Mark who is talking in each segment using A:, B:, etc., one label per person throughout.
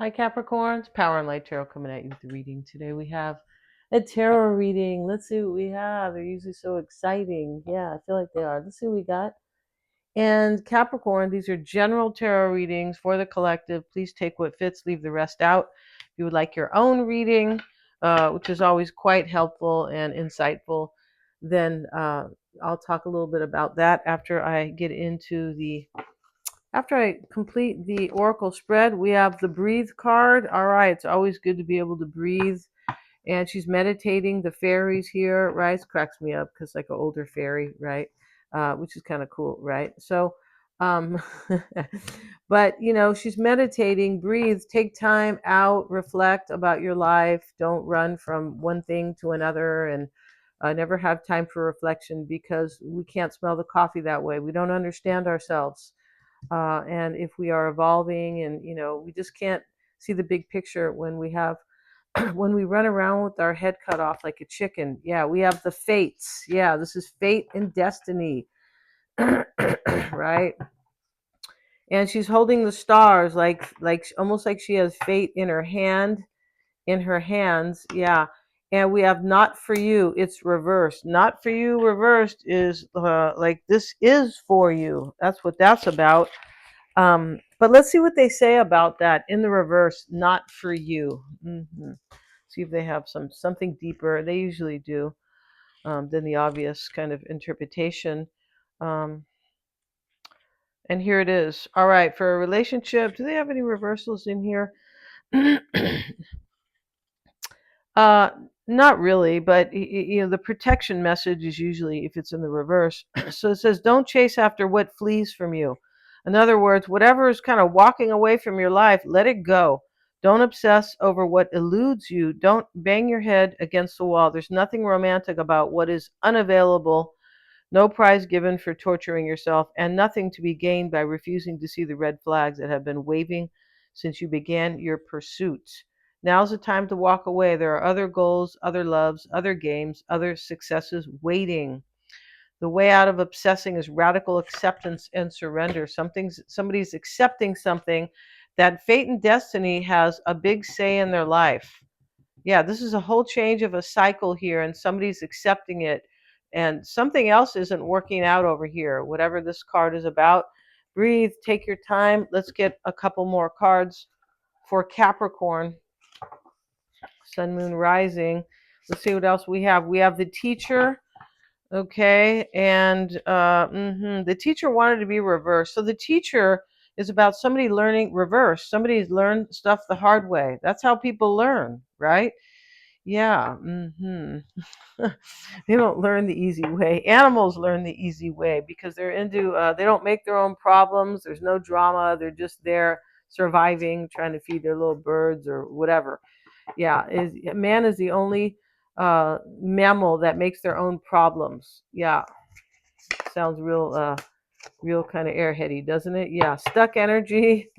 A: Hi, Capricorns. Power and Light Tarot coming at you with the reading. Today we have a tarot reading. Let's see what we have. They're usually so exciting. Yeah, I feel like they are. Let's see what we got. And Capricorn, these are general tarot readings for the collective. Please take what fits, leave the rest out. If you would like your own reading, which is always quite helpful and insightful, then I'll talk a little bit about that after I complete the oracle spread. We have the breathe card. All right, it's always good to be able to breathe. And she's meditating. The fairies here, right? It cracks me up because like an older fairy, right? Which is kind of cool, right? So, um, but she's meditating. Breathe. Take time out. Reflect about your life. Don't run from one thing to another, and never have time for reflection because we can't smell the coffee that way. We don't understand ourselves, and if we are evolving, and we just can't see the big picture when we have when we run around with our head cut off like a chicken. Yeah, we have the fates. Yeah, this is fate and destiny. Right? And she's holding the stars like almost like she has fate in her hands. Yeah. And we have not for you. It's reversed. Not for you reversed is like this is for you. That's what that's about. But let's see what they say about that in the reverse. Not for you. See if they have something deeper. They usually do, than the obvious kind of interpretation. Um, and here it is. All right, for a relationship, do they have any reversals in here? uh, Not really, but the protection message is usually if it's in the reverse. So it says, "Don't chase after what flees from you." In other words, whatever is kind of walking away from your life, let it go. Don't obsess over what eludes you. Don't bang your head against the wall. There's nothing romantic about what is unavailable. No prize given for torturing yourself, and nothing to be gained by refusing to see the red flags that have been waving since you began your pursuit. Now's the time to walk away. There are other goals, other loves, other games, other successes waiting. The way out of obsessing is radical acceptance and surrender. Somebody's accepting something that fate and destiny has a big say in their life. Yeah, this is a whole change of a cycle here, and somebody's accepting it, and something else isn't working out over here, whatever this card is about. Breathe, take your time. Let's get a couple more cards for Capricorn, Sun, Moon, Rising. Let's see what else we have. We have the teacher. Okay, and the teacher wanted to be reversed. So the teacher is about somebody learning reverse. Somebody's learned stuff the hard way. That's how people learn, right? Yeah. They don't learn the easy way. Animals learn the easy way because they're into. They don't make their own problems. There's no drama. They're just there surviving, trying to feed their little birds or whatever. Yeah. Man is the only mammal that makes their own problems. Yeah. Sounds real kind of airheady, doesn't it? Yeah. Stuck energy.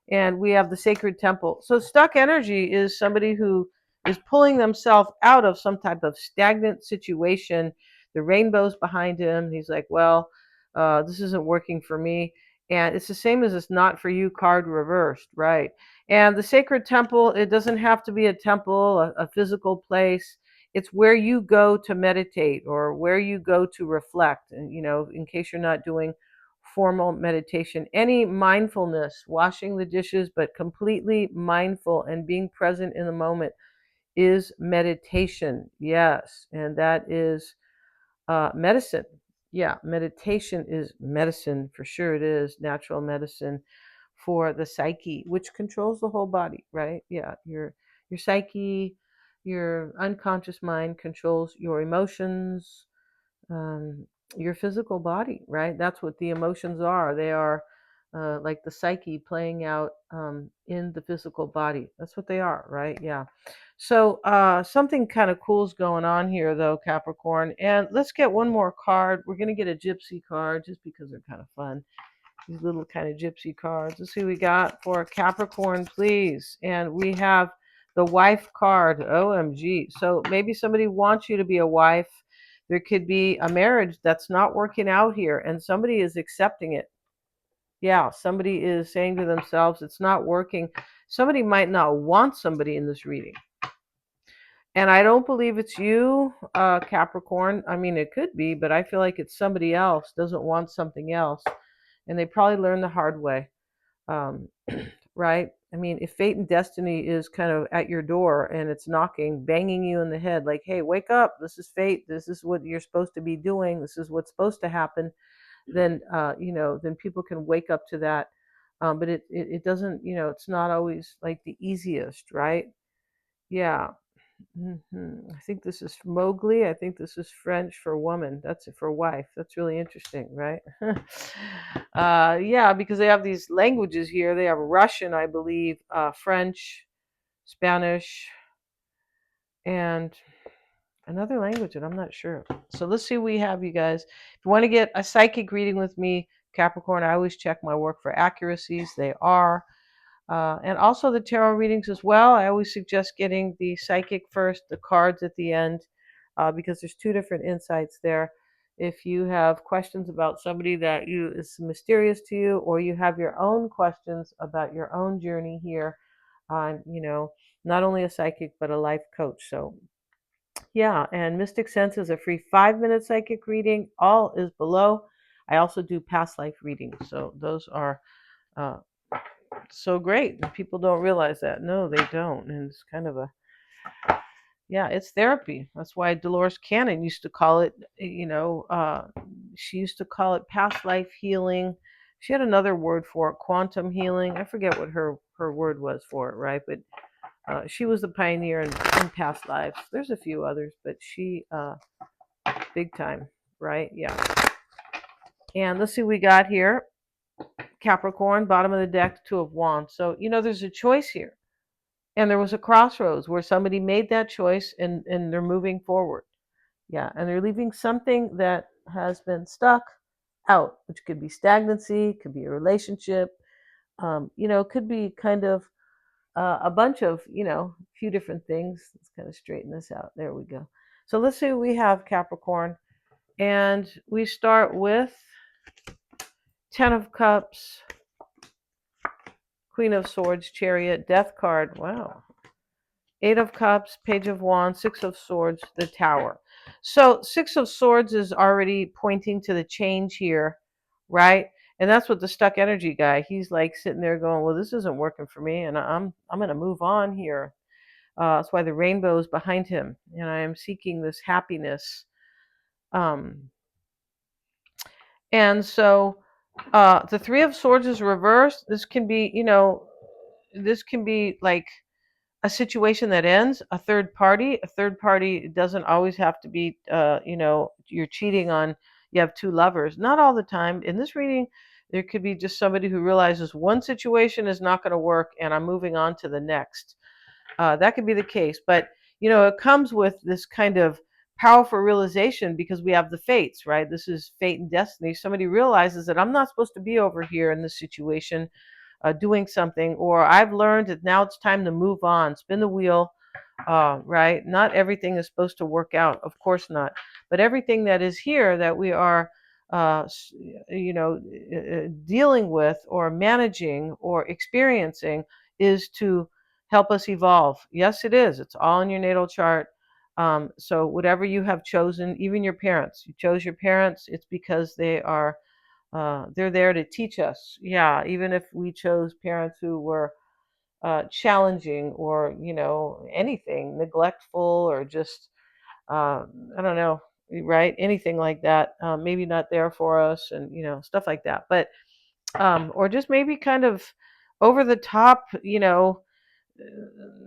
A: And we have the sacred temple. So stuck energy is somebody who is pulling themselves out of some type of stagnant situation. The rainbow's behind him. He's like, well, this isn't working for me. And it's the same as it's not for you card reversed, right? And the sacred temple, it doesn't have to be a temple, a physical place. It's where you go to meditate or where you go to reflect. And, in case you're not doing formal meditation, any mindfulness, washing the dishes, but completely mindful and being present in the moment is meditation. Yes, and that is medicine. Yeah, meditation is medicine for sure. It is natural medicine for the psyche, which controls the whole body, right? Yeah, your psyche, your unconscious mind controls your emotions, um, your physical body, right? That's what the emotions are. They are like the psyche playing out in the physical body. That's what they are, right? Yeah. So something kind of cool is going on here, though, Capricorn. And let's get one more card. We're going to get a gypsy card just because they're kind of fun. These little kind of gypsy cards. Let's see what we got for Capricorn, please. And we have the wife card. OMG. So maybe somebody wants you to be a wife. There could be a marriage that's not working out here, and somebody is accepting it. Yeah, somebody is saying to themselves, it's not working. Somebody might not want somebody in this reading. And I don't believe it's you, Capricorn. I mean, it could be, but I feel like it's somebody else, doesn't want something else. And they probably learned the hard way. Um, right? I mean, if fate and destiny is kind of at your door and it's knocking, banging you in the head, like, hey, wake up. This is fate. This is what you're supposed to be doing. This is what's supposed to happen. Then, then people can wake up to that. But it doesn't, it's not always like the easiest, right? Yeah. I think this is Mowgli. I think this is French for woman. That's it for wife. That's really interesting, right? Yeah, because they have these languages here. They have Russian, I believe, French, Spanish, and another language that I'm not sure. So let's see what we have, you guys. If you want to get a psychic reading with me, Capricorn, I always check my work for accuracies. They are. And also the tarot readings as well. I always suggest getting the psychic first, the cards at the end, because there's two different insights there. If you have questions about somebody that you is mysterious to you, or you have your own questions about your own journey here, I'm, not only a psychic but a life coach. So yeah, and Mystic Sense is a free 5 minute psychic reading. All is below. I also do past life readings, so those are uh, so great. People don't realize that. No, they don't. And it's kind of a, yeah, it's therapy. That's why Dolores Cannon used to call it, she used to call it past life healing. She had another word for it, quantum healing. I forget what her word was for it, right? But she was the pioneer in past lives. There's a few others, but she, big time, right? Yeah. And let's see what we got here. Capricorn, bottom of the deck, Two of Wands. So, there's a choice here. And there was a crossroads where somebody made that choice and they're moving forward. Yeah, and they're leaving something that has been stuck out, which could be stagnancy, could be a relationship, could be kind of a bunch of, a few different things. Let's kind of straighten this out. There we go. So let's see what we have, Capricorn. And we start with Ten of Cups, Queen of Swords, Chariot, Death card. Wow. Eight of Cups, Page of Wands, Six of Swords, the Tower. So Six of Swords is already pointing to the change here, right? And that's what the stuck energy guy, he's like sitting there going, well, this isn't working for me, and I'm going to move on here. That's why the rainbow is behind him, and I am seeking this happiness. And so the Three of Swords is reversed. This can be, this can be like a situation that ends. A third party doesn't always have to be, you're cheating on, you have two lovers. Not all the time. In this reading, there could be just somebody who realizes one situation is not going to work and I'm moving on to the next. That could be the case. But, it comes with this kind of powerful realization because we have the fates, right? This is fate and destiny. Somebody realizes that I'm not supposed to be over here in this situation doing something, or I've learned that now it's time to move on, spin the wheel, right? Not everything is supposed to work out, of course not. But everything that is here that we are, dealing with or managing or experiencing is to help us evolve. Yes, it is. It's all in your natal chart. So whatever you have chosen, even your parents, you chose your parents, it's because they're there to teach us. Yeah, even if we chose parents who were challenging or, anything, neglectful or just, I don't know, right? Anything like that. Maybe not there for us and, stuff like that. But, or just maybe kind of over the top,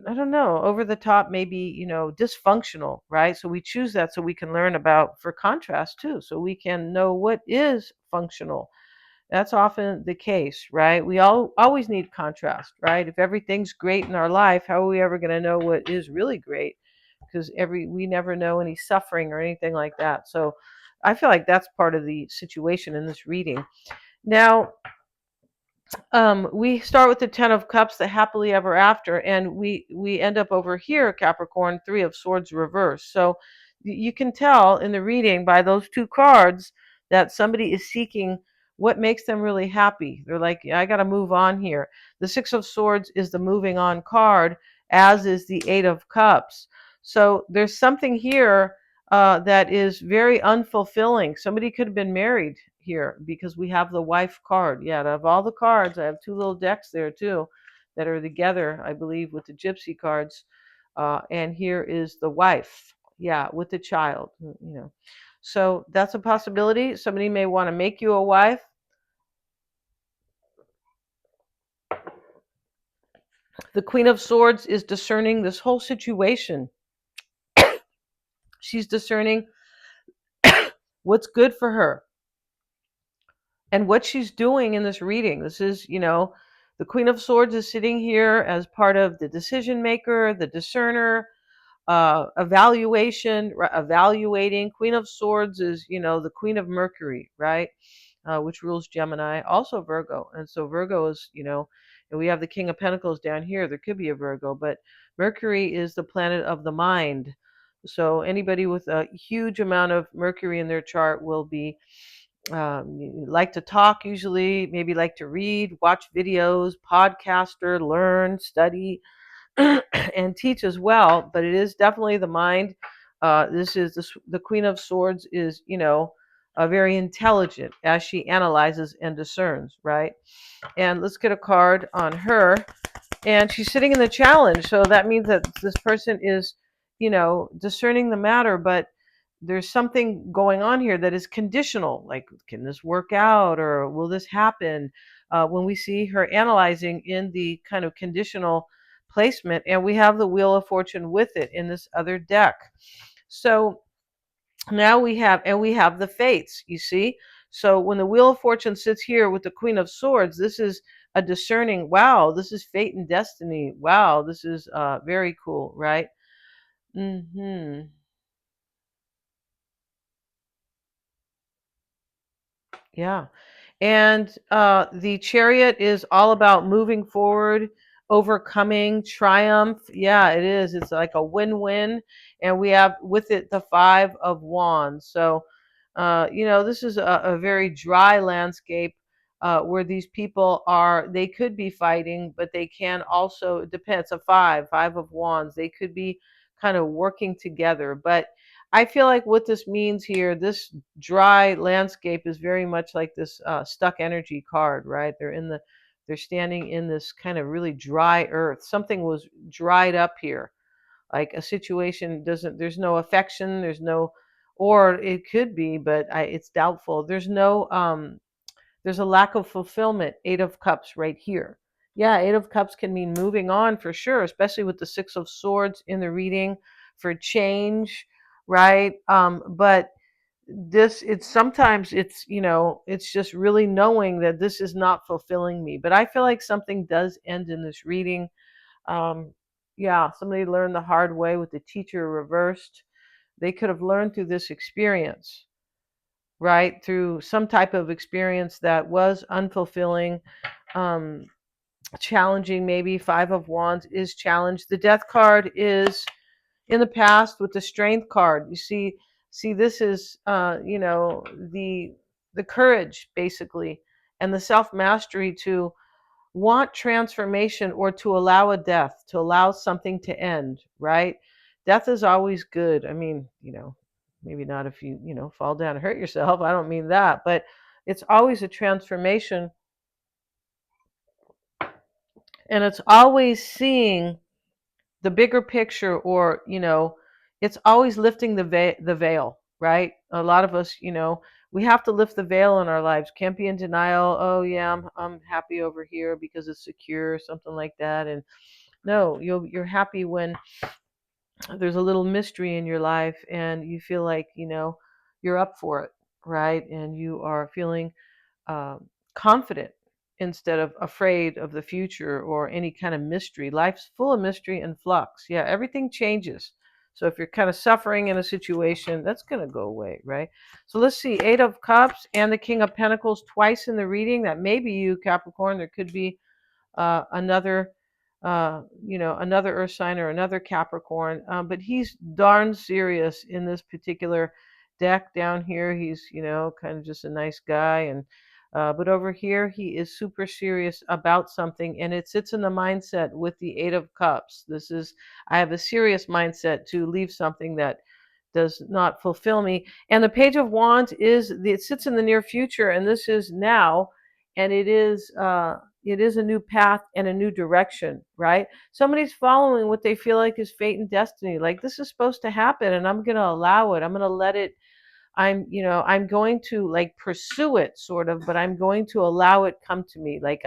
A: I don't know, over the top, maybe, dysfunctional, right? So we choose that so we can learn about, for contrast too, so we can know what is functional. That's often the case, right? We all always need contrast, right? If everything's great in our life, how are we ever going to know what is really great? Because we never know any suffering or anything like that. So I feel like that's part of the situation in this reading. Now, we start with the Ten of Cups, the happily ever after, and we end up over here, Capricorn, Three of Swords reversed. So you can tell in the reading by those two cards that somebody is seeking what makes them really happy. They're like, yeah, I got to move on here. The Six of Swords is the moving on card, as is the Eight of Cups. So there's something here that is very unfulfilling. Somebody could have been married here because we have the wife card. Yeah, out of all the cards, I have two little decks there too that are together, I believe, with the gypsy cards. And here is the wife, yeah, with the child, you know. So that's a possibility. Somebody may want to make you a wife. The Queen of Swords is discerning this whole situation. She's discerning what's good for her and what she's doing in this reading. This is, you know, the Queen of Swords is sitting here as part of the decision maker, the discerner, evaluating. Queen of Swords is, you know, the Queen of Mercury, right? Which rules Gemini, also Virgo. And so Virgo is, you know, and we have the King of Pentacles down here. There could be a Virgo, but Mercury is the planet of the mind. So anybody with a huge amount of Mercury in their chart will be like to talk usually, maybe like to read, watch videos, podcaster, learn, study, and teach as well. But it is definitely the mind. This is the Queen of Swords is, you know, very intelligent as she analyzes and discerns, right? And let's get a card on her. And she's sitting in the challenge. So that means that this person is, you know, discerning the matter, but there's something going on here that is conditional. Like, can this work out or will this happen? When we see her analyzing in the kind of conditional placement, and we have the Wheel of Fortune with it in this other deck. So now we have the fates, you see. So when the Wheel of Fortune sits here with the Queen of Swords, this is a discerning, wow, this is fate and destiny. Wow, this is very cool, right? Hmm. Yeah. And the Chariot is all about moving forward, overcoming, triumph. Yeah, it is. It's like a win-win. And we have with it the Five of Wands. So, you know, this is a very dry landscape where these people are, they could be fighting, but they can also, it depends, a five of Wands. They could be kind of working together. But I feel like what this means here, this dry landscape is very much like this stuck energy card, right? They're standing in this kind of really dry earth. Something was dried up here, like a situation doesn't. There's no affection. There's no, or it could be, but it's doubtful. There's a lack of fulfillment. Eight of Cups right here. Yeah, Eight of Cups can mean moving on for sure, especially with the Six of Swords in the reading for change, right? But this, it's sometimes it's, you know, it's just really knowing that this is not fulfilling me. But I feel like something does end in this reading. Um, yeah, somebody learned the hard way with the teacher reversed. They could have learned through this experience, right? Through some type of experience that was unfulfilling, um, challenging, maybe. Five of Wands is challenged. The Death card is in the past with the Strength card. You see, this is, you know, the courage, basically, and the self mastery to want transformation or to allow a death, to allow something to end, right? Death is always good. I mean, you know, maybe not if you, you know, fall down and hurt yourself. I don't mean that, but it's always a transformation, and it's always seeing the bigger picture, or, you know, it's always lifting the veil, right? A lot of us, you know, we have to lift the veil in our lives. Can't be in denial. Oh yeah, I'm happy over here because it's secure, something like that. And no, you're happy when there's a little mystery in your life and you feel like, you know, you're up for it, right? And you are feeling confident instead of afraid of the future or any kind of mystery. Life's full of mystery and flux. Yeah, everything changes. So if you're kind of suffering in a situation, that's going to go away, right? So let's see, Eight of Cups and the King of Pentacles twice in the reading. That may be you, Capricorn. There could be another, you know, another Earth sign or another Capricorn. But he's darn serious in this particular deck down here. He's, you know, kind of just a nice guy, and But over here, he is super serious about something, and it sits in the mindset with the Eight of Cups. This is, I have a serious mindset to leave something that does not fulfill me. And the Page of Wands it sits in the near future, and this is now, and it is a new path and a new direction, right? Somebody's following what they feel like is fate and destiny. Like this is supposed to happen, and I'm going to allow it. I'm going to let it. I'm going to like pursue it sort of, but I'm going to allow it come to me. Like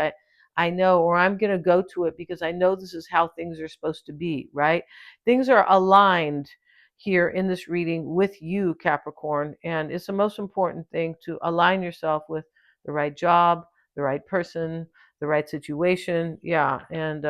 A: I know, or I'm going to go to it because I know this is how things are supposed to be, right? Things are aligned here in this reading with you, Capricorn, and it's the most important thing to align yourself with the right job, the right person, the right situation. Yeah. And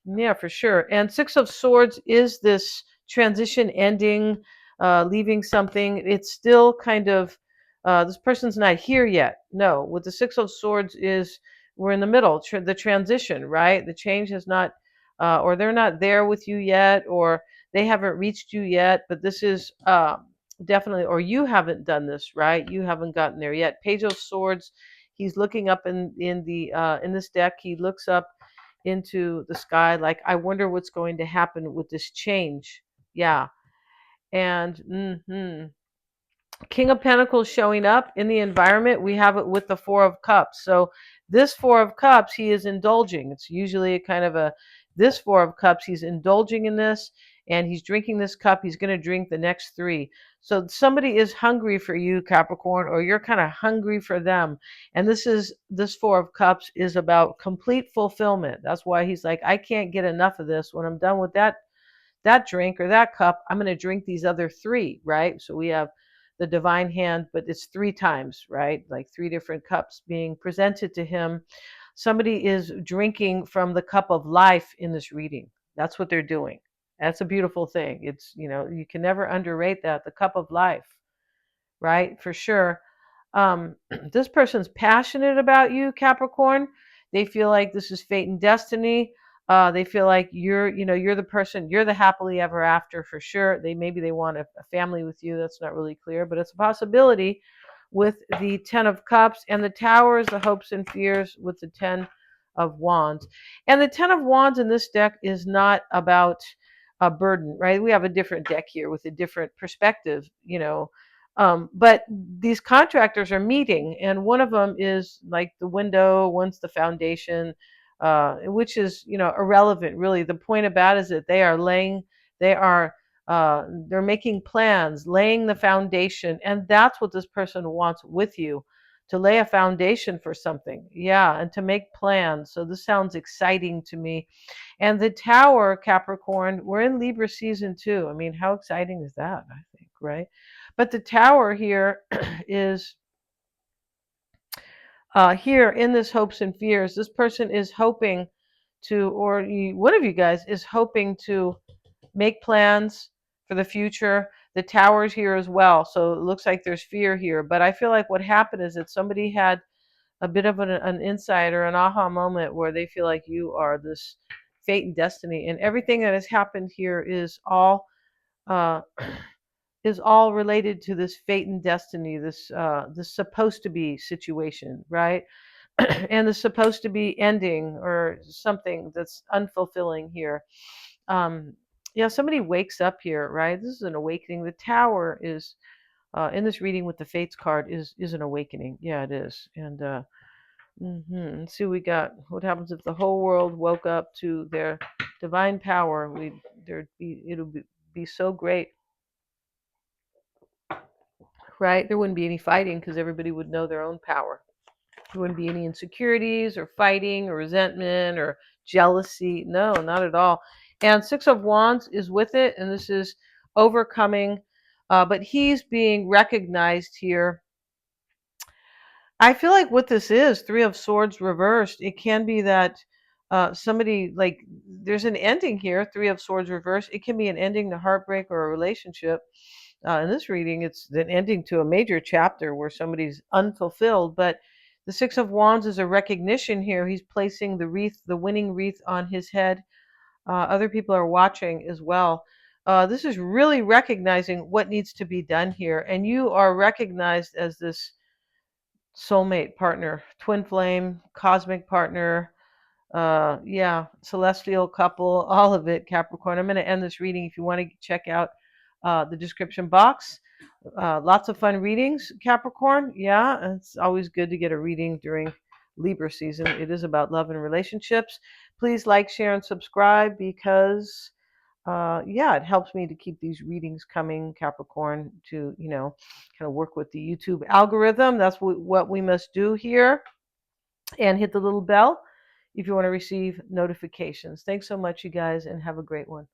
A: yeah, for sure. And Six of Swords is this transition ending, leaving something. It's still kind of, this person's not here yet. No, with the Six of Swords is we're in the middle, the transition, right? The change has not, or they're not there with you yet, or they haven't reached you yet, but this is definitely, or you haven't done this, right? You haven't gotten there yet. Page of Swords, he's looking up in this deck, he looks up into the sky like, I wonder what's going to happen with this change. Yeah. And King of Pentacles showing up in the environment, we have it with the Four of Cups. So this Four of Cups, he is indulging. It's usually a kind of a, this Four of Cups, he's indulging in this, and he's drinking this cup. He's going to drink the next three. So somebody is hungry for you, Capricorn, or you're kind of hungry for them. And this Four of Cups is about complete fulfillment. That's why he's like, I can't get enough of this. When I'm done with that drink or that cup, I'm going to drink these other three, right? So we have the divine hand, but it's three times, right? Like three different cups being presented to him. Somebody is drinking from the cup of life in this reading. That's what they're doing. That's a beautiful thing. It's, you can never underrate that, the cup of life, right? For sure. This person's passionate about you, Capricorn. They feel like this is fate and destiny. They feel like you're the person, you're the happily ever after for sure. Maybe they want a family with you. That's not really clear, but it's a possibility with the Ten of Cups and the Towers, the hopes and fears with the Ten of Wands. And the Ten of Wands in this deck is not about a burden, right? We have a different deck here with a different perspective. But these contractors are meeting, and one of them is like the window, one's the foundation, which is irrelevant really. The point about it is that they are they're making plans, laying the foundation, and that's what this person wants with you, to lay a foundation for something, yeah, and to make plans. So this sounds exciting to me. And the Tower, Capricorn, we're in Libra season 2. I mean, how exciting is that? I think, right? But the Tower here is here in this hopes and fears. This person is hoping to, or one of you guys is hoping to make plans for the future. The Tower's here as well. So it looks like there's fear here. But I feel like what happened is that somebody had a bit of an insight or an aha moment where they feel like you are this fate and destiny. And everything that has happened here uh, is all related to this fate and destiny, this supposed to be situation, right? And the supposed to be ending or something that's unfulfilling here. Um, yeah, somebody wakes up here, right? This is an awakening. The Tower is in this reading with the Fates card is an awakening. Yeah, it is. And let's see, we got what happens if the whole world woke up to their divine power. It'll be so great, right? There wouldn't be any fighting because everybody would know their own power. There wouldn't be any insecurities or fighting or resentment or jealousy. No, not at all. And Six of Wands is with it, and this is overcoming. But he's being recognized here. I feel like what this is, Three of Swords reversed, it can be that somebody, like, there's an ending here, Three of Swords reversed. It can be an ending to heartbreak or a relationship. In this reading, it's an ending to a major chapter where somebody's unfulfilled. But the Six of Wands is a recognition here. He's placing the wreath, the winning wreath, on his head. Other people are watching as well. This is really recognizing what needs to be done here. And you are recognized as this soulmate partner, twin flame, cosmic partner, yeah, celestial couple, all of it, Capricorn. I'm going to end this reading. If you want to check out the description box, lots of fun readings, Capricorn. Yeah, it's always good to get a reading during Libra season. It is about love and relationships. Please like, share, and subscribe because yeah, it helps me to keep these readings coming, Capricorn, to, kind of work with the YouTube algorithm. That's what we must do here. And hit the little bell if you want to receive notifications. Thanks so much, you guys, and have a great one.